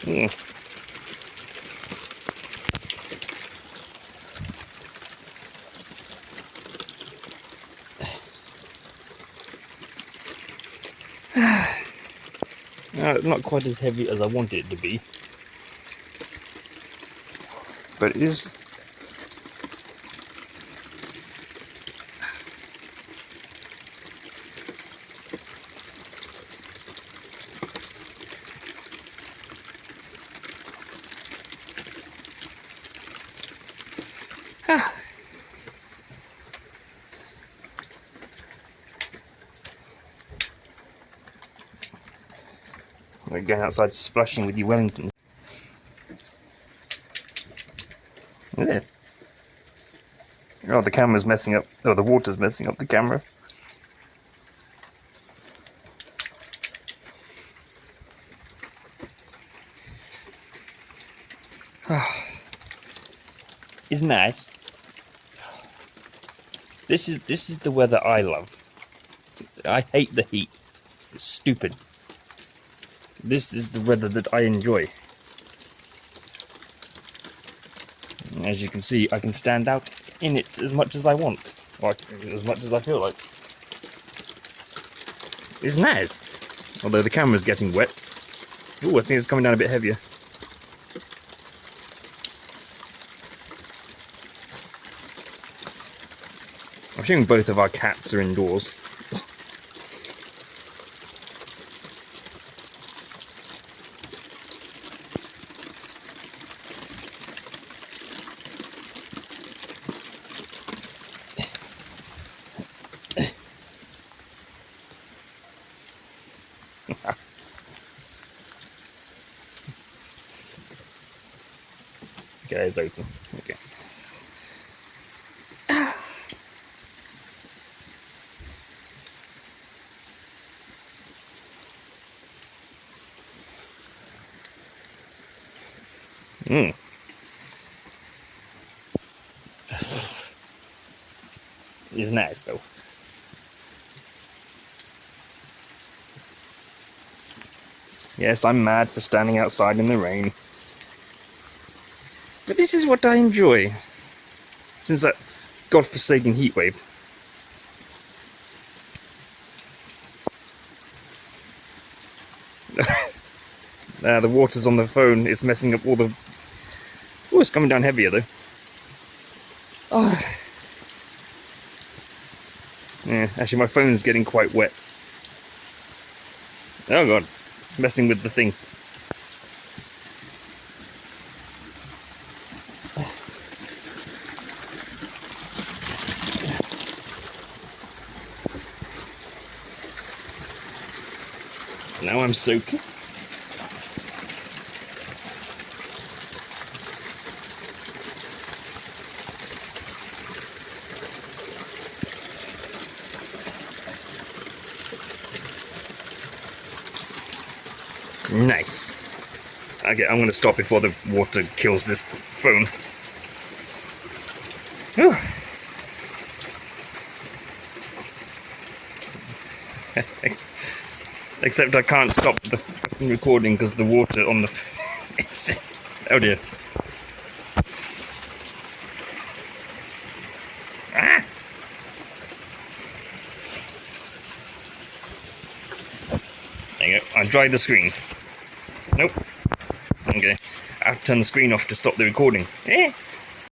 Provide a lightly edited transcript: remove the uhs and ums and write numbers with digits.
Mm. Not quite as heavy as I want it to be, but it is. We're going outside splashing with you Wellingtons. Yeah. Oh, the camera's messing up. Oh, the water's messing up the camera. It's nice. This is the weather I love. I hate the heat. It's stupid. This is the weather that I enjoy. As you can see, I can stand out in it as much as I want, or as much as I feel like. It's nice. Although the camera's getting wet. Ooh, I think it's coming down a bit heavier. I'm assuming both of our cats are indoors. Okay, it's open. Okay. Mmm. It's nice though. Yes, I'm mad for standing outside in the rain. But this is what I enjoy. Since that godforsaken heatwave. The water's on the phone. It's messing up all the... Oh, it's coming down heavier though. Oh. Yeah, actually my phone's getting quite wet. Oh god, messing with the thing. Now I'm soaking. Nice. Okay, I'm going to stop before the water kills this phone. Whew. Except I can't stop the recording because the water on the... Oh dear. Ah! There you go. I dried the screen. Nope. Okay. I have to turn the screen off to stop the recording. Eh?